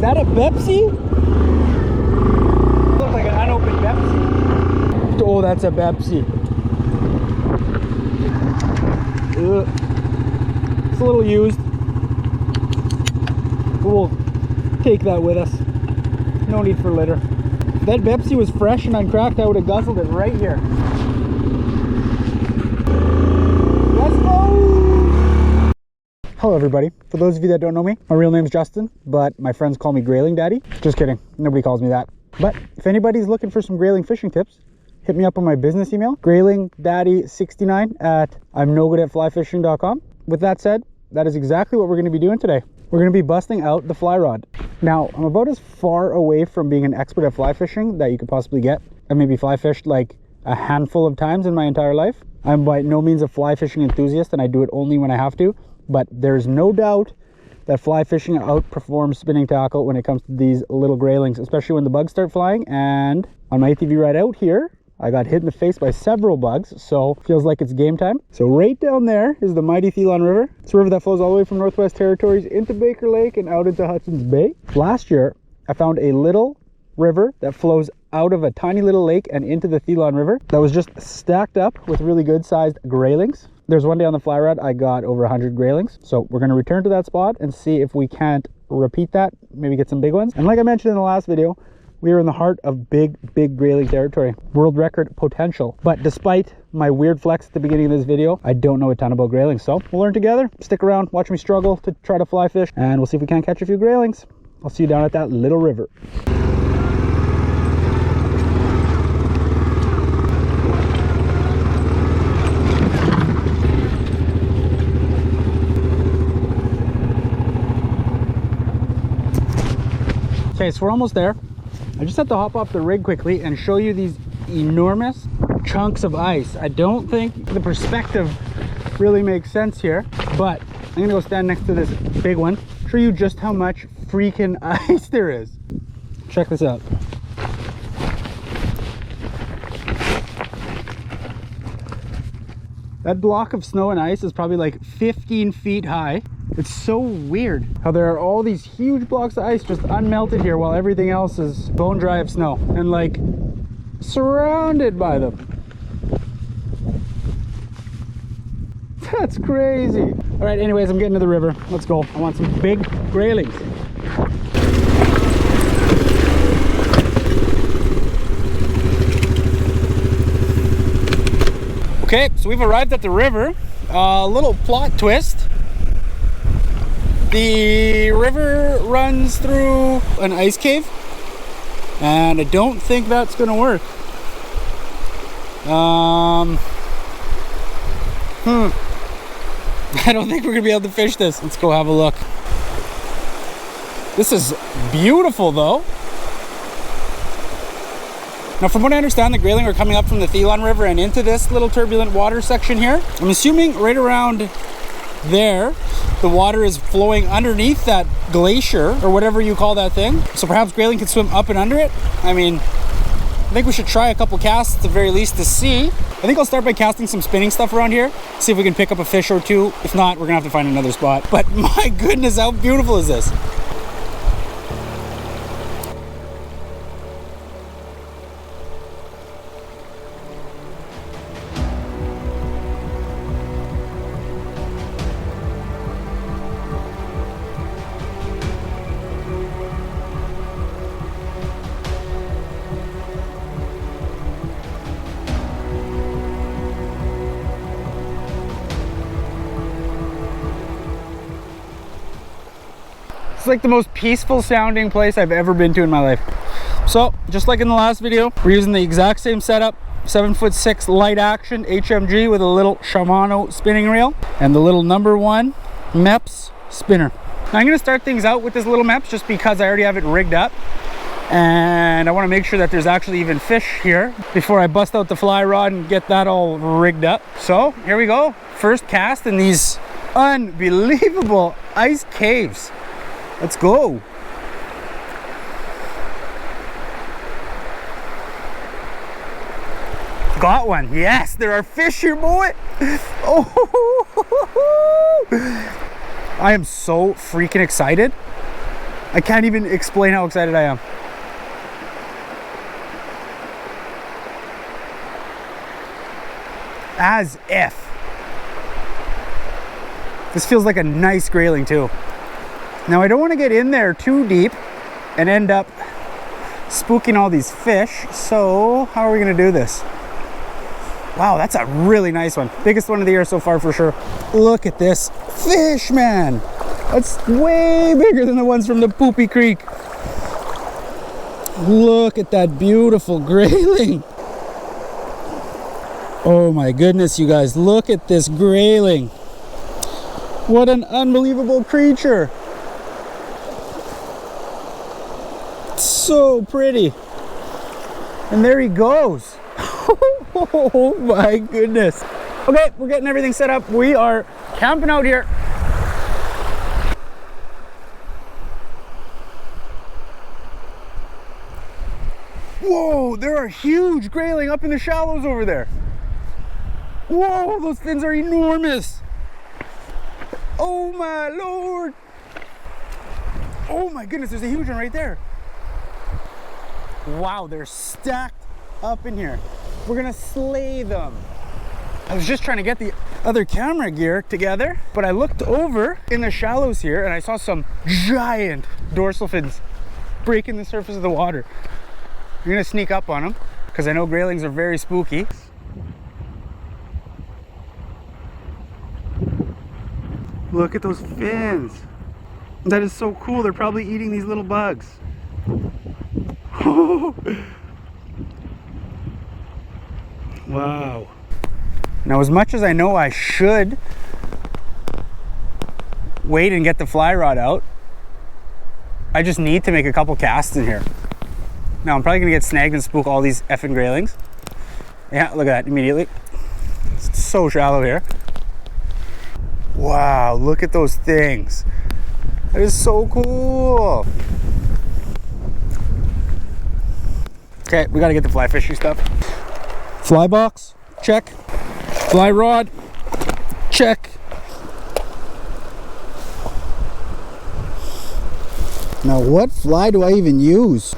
that a Pepsi? Looks like an unopened Pepsi. Oh, that's a Pepsi. Ugh. It's a little used. We'll take that with us. No need for litter. If that Pepsi was fresh and uncracked, I would have guzzled it right here. Let's go! Hello everybody. For those of you that don't know me, my real name's Justin, but my friends call me Grayling Daddy. Just kidding. Nobody calls me that. But if anybody's looking for some grayling fishing tips, hit me up on my business email, graylingdaddy69 at imnogood@flyfishing.com. With that said, that is exactly what we're going to be doing today. We're going to be busting out the fly rod. Now, I'm about as far away from being an expert at fly fishing that you could possibly get. I maybe fly fished like a handful of times in my entire life. I'm by no means a fly fishing enthusiast, and I do it only when I have to. But there's no doubt that fly fishing outperforms spinning tackle when it comes to these little graylings, especially when the bugs start flying. And on my ATV ride out here, I got hit in the face by several bugs, so feels like it's game time. So right down there is the mighty Thelon River. It's a river that flows all the way from Northwest Territories into Baker Lake and out into Hudson's Bay. Last year, I found a little river that flows out of a tiny little lake and into the Thelon River that was just stacked up with really good sized graylings. There's one day on the fly rod I got over 100 graylings. So we're going to return to that spot and see if we can't repeat that, maybe get some big ones. And like I mentioned in the last video, we are in the heart of big grayling territory, world record potential. But despite my weird flex at the beginning of this video, I don't know a ton about graylings. So we'll learn together. Stick around, watch me struggle to try to fly fish, and we'll see if we can't catch a few graylings. I'll see you down at that little river. Okay, so we're almost there. I just have to hop off the rig quickly and show you these enormous chunks of ice. I don't think the perspective really makes sense here, but I'm gonna go stand next to this big one, show you just how much freaking ice there is. Check this out. That block of snow and ice is probably like 15 feet high. It's so weird how there are all these huge blocks of ice just unmelted here while everything else is bone dry of snow and like surrounded by them. That's crazy. All right, anyways, I'm getting to the river. Let's go. I want some big graylings. Okay, so we've arrived at the river. A little plot twist. The river runs through an ice cave, and I don't think that's gonna work. I don't think we're gonna be able to fish this. Let's go have a look. This is beautiful though. Now, from what I understand, the grayling are coming up from the Thelon River and into this little turbulent water section here. I'm assuming right around there, the water is flowing underneath that glacier or whatever you call that thing. So perhaps grayling can swim up and under it. I mean, I think we should try a couple casts at the very least to see. I think I'll start by casting some spinning stuff around here, see if we can pick up a fish or two. If not, we're gonna have to find another spot. But my goodness, how beautiful is this? It's like the most peaceful sounding place I've ever been to in my life. So just like in the last video, we're using the exact same setup, 7'6" light action HMG with a little Shimano spinning reel and the little #1 Mepps spinner. Now I'm going to start things out with this little Mepps just because I already have it rigged up, and I want to make sure that there's actually even fish here before I bust out the fly rod and get that all rigged up. So here we go, first cast in these unbelievable ice caves. Let's go. Got one. Yes, there are fish here, boy. Oh, I am so freaking excited. I can't even explain how excited I am. As if. This feels like a nice grayling too. Now I don't want to get in there too deep and end up spooking all these fish. So how are we going to do this? Wow, that's a really nice one. Biggest one of the year so far for sure. Look at this fish, man. That's way bigger than the ones from the Poopy Creek. Look at that beautiful grayling. Oh my goodness, you guys, look at this grayling. What an unbelievable creature. So pretty. And there he goes. Oh my goodness. Okay, we're getting everything set up. We are camping out here. Whoa, there are huge grayling up in the shallows over there. Whoa, those fins are enormous. Oh my Lord. Oh my goodness, there's a huge one right there. Wow, they're stacked up in here. We're gonna slay them. I was just trying to get the other camera gear together, but I looked over in the shallows here and I saw some giant dorsal fins breaking the surface of the water. I'm gonna sneak up on them because I know graylings are very spooky. Look at those fins. That is so cool. They're probably eating these little bugs. Wow. Now, as much as I know I should wait and get the fly rod out, I just need to make a couple casts in here. Now, I'm probably gonna get snagged and spook all these effing graylings. Yeah, look at that immediately. It's so shallow here. Wow, look at those things. That is so cool. Okay, we gotta get the fly fishing stuff. Fly box, check. Fly rod, check. Now, what fly do I even use?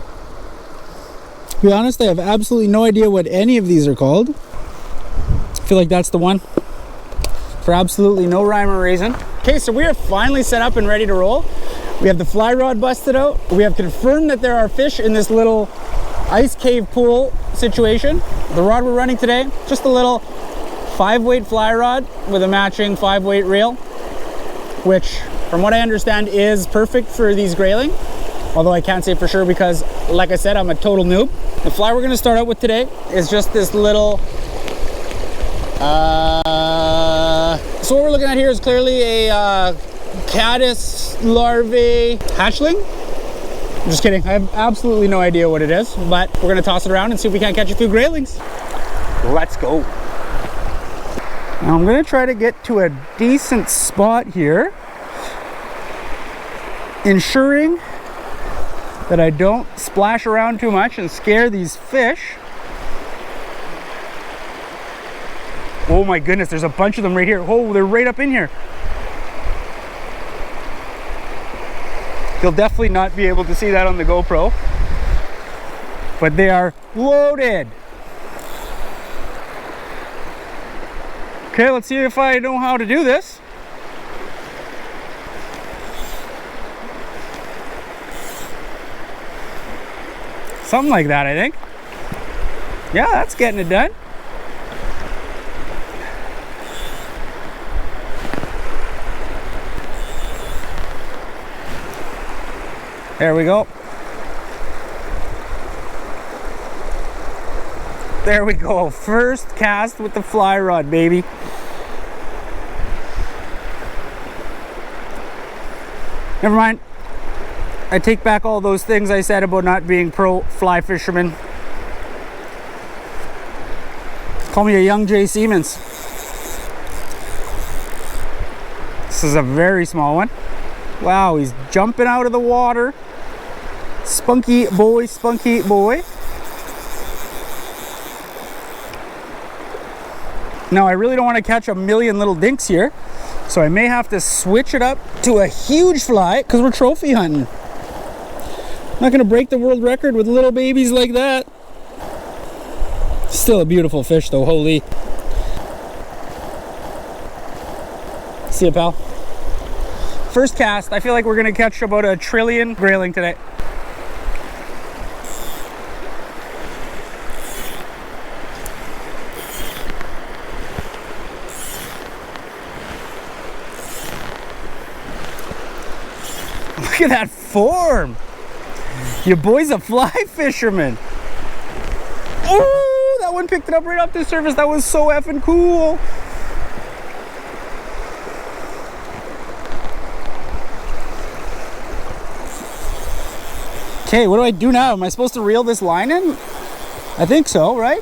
To be honest, I have absolutely no idea what any of these are called. I feel like that's the one. For absolutely no rhyme or reason. Okay, so we are finally set up and ready to roll. We have the fly rod busted out. We have confirmed that there are fish in this little ice cave pool situation. The rod we're running today, just a little 5-weight fly rod with a matching 5-weight reel, which from what I understand is perfect for these grayling. Although I can't say for sure because, like I said, I'm a total noob. The fly we're gonna start out with today is just this little, so what we're looking at here is clearly a caddis larvae hatchling. I'm just kidding, I have absolutely no idea what it is, but we're gonna toss it around and see if we can't catch a few graylings. Let's go. Now I'm gonna try to get to a decent spot here, ensuring that I don't splash around too much and scare these fish. Oh my goodness, there's a bunch of them right here. Oh, they're right up in here. You'll definitely not be able to see that on the GoPro, but they are loaded. Okay, let's see if I know how to do this. Something like that, I think. Yeah, that's getting it done. There we go. There we go. First cast with the fly rod, baby. Never mind. I take back all those things I said about not being pro fly fisherman. Call me a young Jay Siemens. This is a very small one. Wow, he's jumping out of the water. Spunky boy, spunky boy. Now, I really don't want to catch a million little dinks here, so I may have to switch it up to a huge fly because we're trophy hunting. Not gonna break the world record with little babies like that. Still a beautiful fish though, holy. See ya, pal. First cast, I feel like we're gonna catch about 1 trillion grayling today. Look at that form. Your boy's a fly fisherman. Oh, that one picked it up right off the surface. That was so effing cool. Okay, what do I do now? Am I supposed to reel this line in? I think so, right?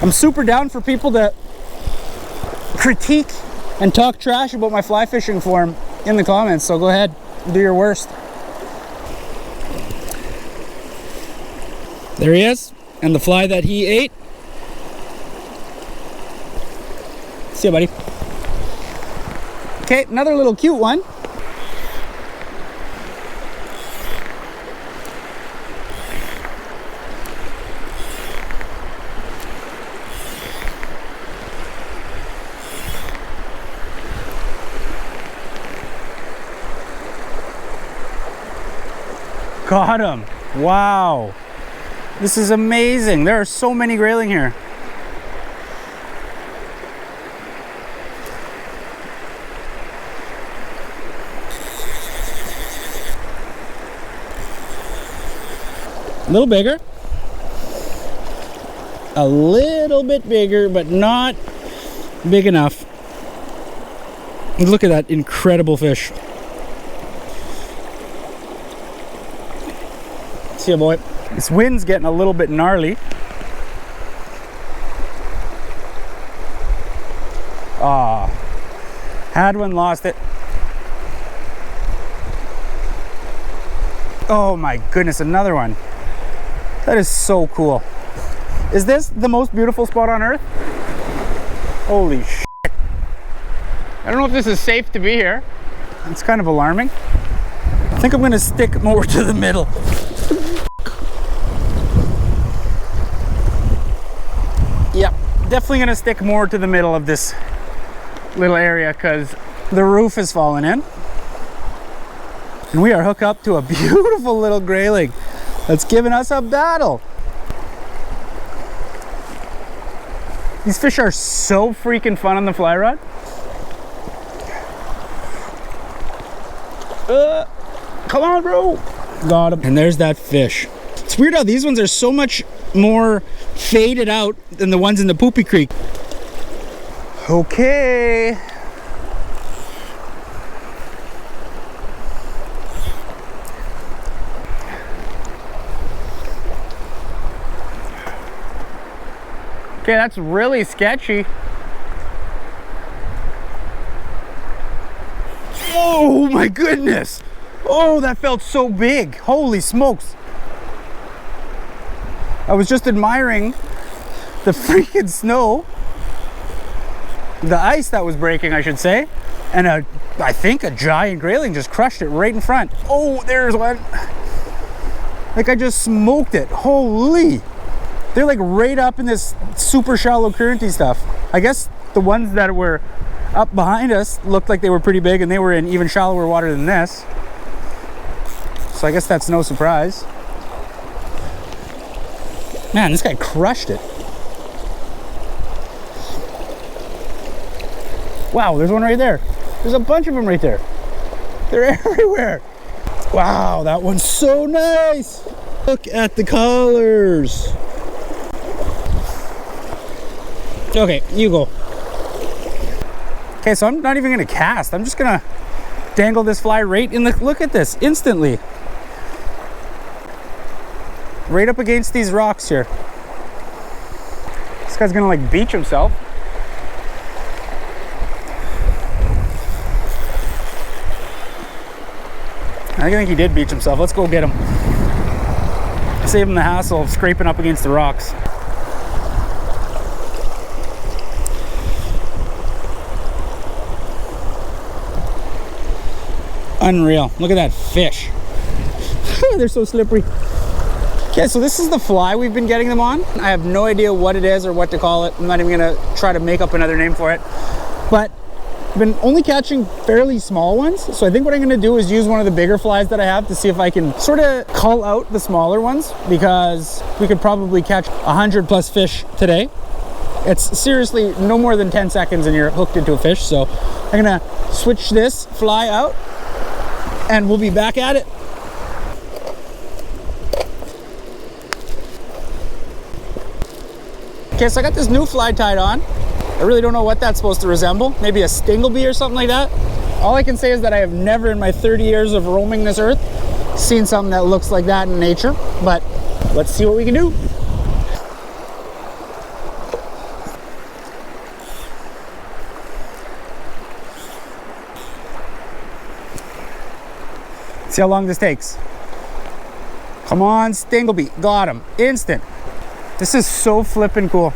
I'm super down for people to critique and talk trash about my fly fishing form in the comments, so go ahead, do your worst. There he is, and the fly that he ate. See ya, buddy. Okay, another little cute one. Got him. Wow. This is amazing. There are so many grayling here. A little bigger. A little bit bigger, but not big enough. Look at that incredible fish. See ya, boy. This wind's getting a little bit gnarly. Ah, had one, lost it. Oh my goodness, another one. That is so cool. Is this the most beautiful spot on earth? Holy shit. I don't know if this is safe to be here. It's kind of alarming. I think I'm gonna stick more to the middle. Yep, definitely gonna stick more to the middle of this little area because the roof is falling in. And we are hooked up to a beautiful little grayling that's giving us a battle. These fish are so freaking fun on the fly rod. Come on, bro. Got him. And there's that fish. It's weird how these ones are so much more faded out than the ones in the Poopy Creek. Okay. Okay, that's really sketchy. Oh my goodness. Oh, that felt so big. Holy smokes. I was just admiring the freaking snow, the ice that was breaking, I should say, and I think a giant grayling just crushed it right in front. Oh, there's one. Like I just smoked it. Holy. They're like right up in this super shallow currenty stuff. I guess the ones that were up behind us looked like they were pretty big and they were in even shallower water than this. So I guess that's no surprise. Man, this guy crushed it. Wow, there's one right there. There's a bunch of them right there. They're everywhere. Wow, that one's so nice. Look at the colors. Okay, you go. Okay, so I'm not even gonna cast. I'm just gonna dangle this fly right in the, look at this, instantly. Right up against these rocks here. This guy's gonna like beach himself. I think he did beach himself. Let's go get him. Save him the hassle of scraping up against the rocks. Unreal. Look at that fish. They're so slippery. Okay, so this is the fly we've been getting them on. I have no idea what it is or what to call it. I'm not even gonna try to make up another name for it. But I've been only catching fairly small ones. So I think what I'm gonna do is use one of the bigger flies that I have to see if I can sort of cull out the smaller ones, because we could probably catch 100 plus fish today. It's seriously no more than 10 seconds and you're hooked into a fish. So I'm gonna switch this fly out and we'll be back at it. Okay, so I got this new fly tied on. I really don't know what that's supposed to resemble. Maybe a stinglebee or something like that. All I can say is that I have never in my 30 years of roaming this earth seen something that looks like that in nature. But let's see what we can do. See how long this takes. Come on, stinglebee. Got him. Instant. This is so flippin' cool.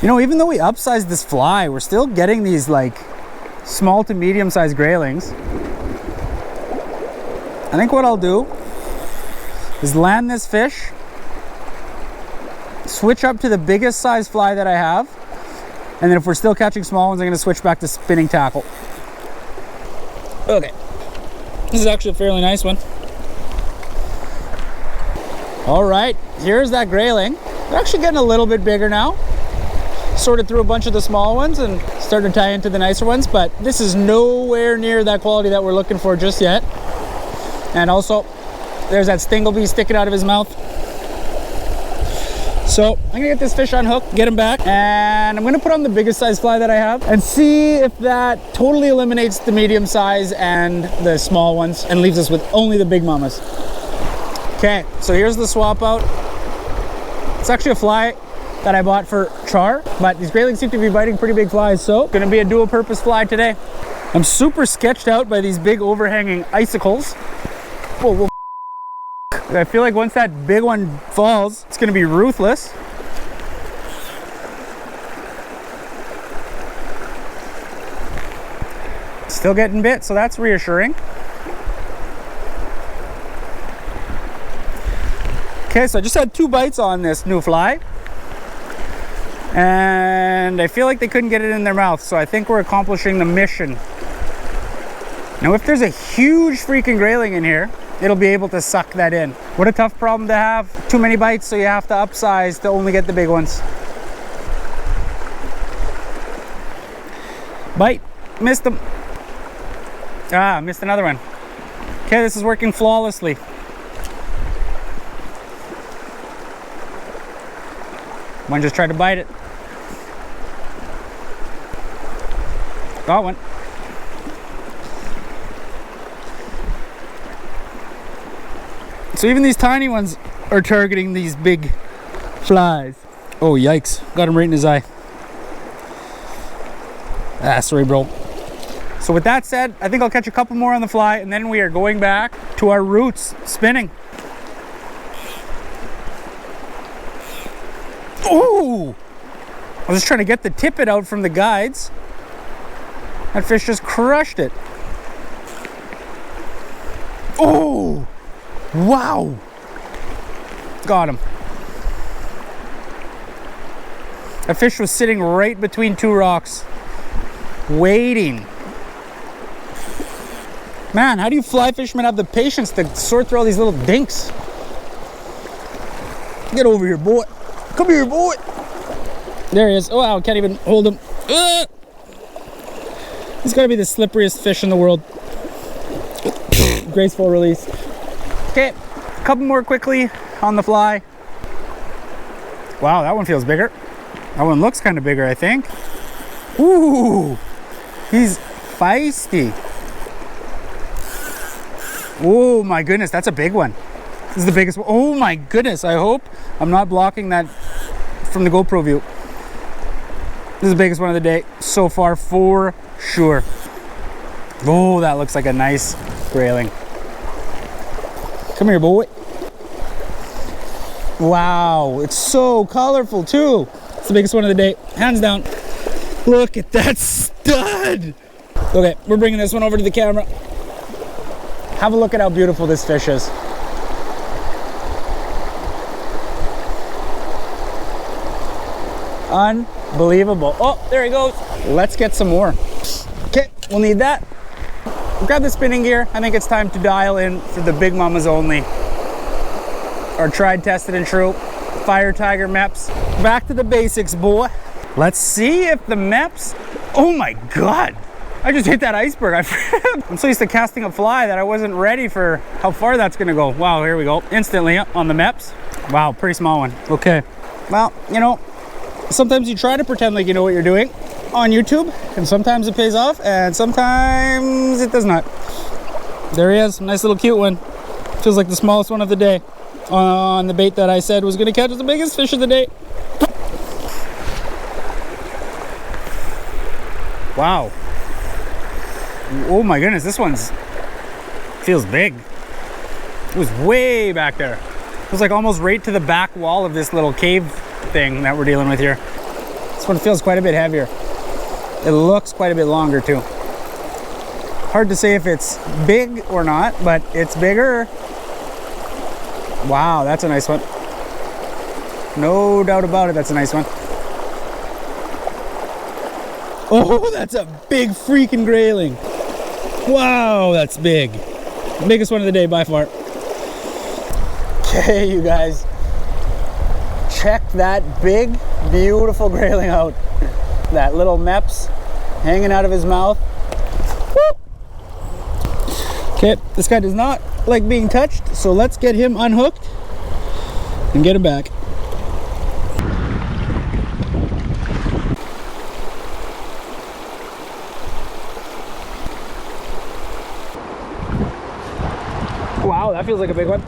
You know, even though we upsized this fly, we're still getting these like small to medium sized graylings. I think what I'll do is land this fish, switch up to the biggest size fly that I have, and then if we're still catching small ones, I'm gonna switch back to spinning tackle. Okay, this is actually a fairly nice one. All right, here's that grayling. They're actually getting a little bit bigger now. Sorted through a bunch of the small ones and started to tie into the nicer ones, but this is nowhere near that quality that we're looking for just yet. And also, there's that stinglebee sticking out of his mouth. So I'm gonna get this fish unhooked, get him back, and I'm gonna put on the biggest size fly that I have and see if that totally eliminates the medium size and the small ones and leaves us with only the big mamas. Okay, so here's the swap out. It's actually a fly that I bought for char, but these graylings seem to be biting pretty big flies, so gonna be a dual purpose fly today. I'm super sketched out by these big overhanging icicles. Whoa, whoa. I feel like once that big one falls, it's gonna be ruthless. Still getting bit, so that's reassuring. Okay, so I just had 2 bites on this new fly, and I feel like they couldn't get it in their mouth, so I think we're accomplishing the mission. Now, if there's a huge freaking grayling in here, it'll be able to suck that in. What a tough problem to have. Too many bites, so you have to upsize to only get the big ones. Bite. Missed them. Ah, missed another one. Okay, this is working flawlessly. One just tried to bite it. Got one. So even these tiny ones are targeting these big flies. Oh, yikes. Got him right in his eye. Ah, sorry, bro. So with that said, I think I'll catch a couple more on the fly, and then we are going back to our roots, spinning. Ooh! I was just trying to get the tippet out from the guides. That fish just crushed it. Oh! Wow! Got him. That fish was sitting right between 2 rocks, waiting. Man, how do you fly fishermen have the patience to sort through all these little dinks? Get over here, boy. Come here, boy. There he is. Oh, wow, can't even hold him. He's got to be the slipperiest fish in the world. Graceful release. Okay, a couple more quickly on the fly. Wow, that one feels bigger. That one looks kind of bigger, I think. Ooh, he's feisty. Oh my goodness, that's a big one. This is the biggest one. Oh my goodness, I hope I'm not blocking that from the GoPro view. This is the biggest one of the day so far for sure. Oh, that looks like a nice grayling. Come here, boy. Wow, it's so colorful too. It's the biggest one of the day, hands down. Look at that stud. Okay, we're bringing this one over to the camera. Have a look at how beautiful this fish is. Unbelievable. Oh, there he goes. Let's get some more. Okay, we'll need that. Grab the spinning gear. I think it's time to dial in for the big mamas only. Our tried, tested, and true Fire Tiger Meps. Back to the basics, boy. Let's see if the Meps. Oh my God. I just hit that iceberg. I'm so used to casting a fly that I wasn't ready for how far that's gonna go. Wow, here we go. Instantly on the Meps. Wow, pretty small one. Okay. Well, you know, sometimes you try to pretend like you know what you're doing on YouTube, and sometimes it pays off, and sometimes it does not. There he is. Nice little cute one. Feels like the smallest one of the day on the bait that I said was gonna catch the biggest fish of the day. Wow. Oh my goodness, this one's feels big. It was way back there. It was like almost right to the back wall of this little cave thing that we're dealing with here. This one feels quite a bit heavier. It looks quite a bit longer too. Hard to say if it's big or not, but it's bigger. Wow, that's a nice one. No doubt about it, that's a nice one. Oh, that's a big freaking grayling. Wow, that's big. Biggest one of the day by far. Okay, you guys. Check that big, beautiful grayling out. That little Meps hanging out of his mouth. Woo! Okay, this guy does not like being touched, so let's get him unhooked and get him back. Wow, that feels like a big one.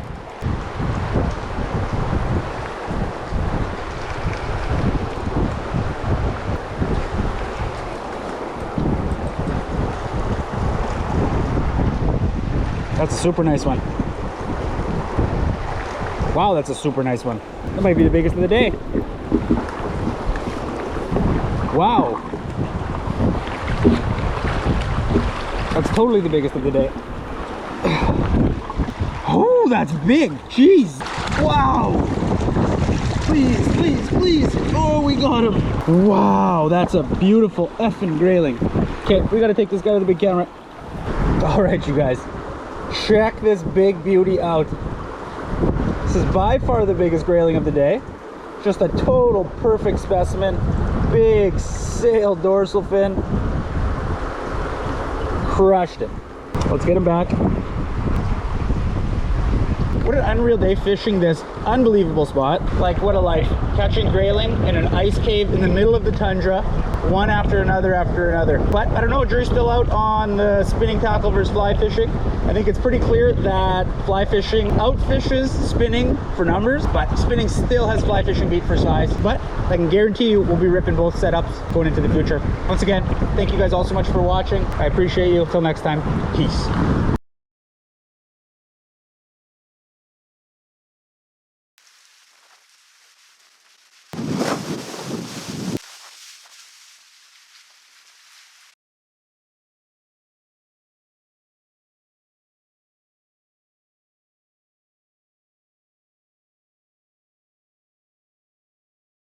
That's a super nice one. Wow, that's a super nice one. That might be the biggest of the day. Wow. That's totally the biggest of the day. Oh, that's big. Jeez. Wow. Please, please, please. Oh, we got him. Wow, that's a beautiful effing grayling. Okay, we got to take this guy to the big camera. All right, you guys. Check this big beauty out. This is by far the biggest grayling of the day. Just a total perfect specimen. Big sail dorsal fin. Crushed it. Let's get him back. What an unreal day fishing this unbelievable spot. Like, what a life. Catching grayling in an ice cave in the middle of the tundra, one after another after another. But I don't know, jury's still out on the spinning tackle versus fly fishing. I think it's pretty clear that fly fishing outfishes spinning for numbers, but spinning still has fly fishing beat for size. But I can guarantee you we'll be ripping both setups going into the future. Once again, thank you guys all so much for watching. I appreciate you. Until next time, peace.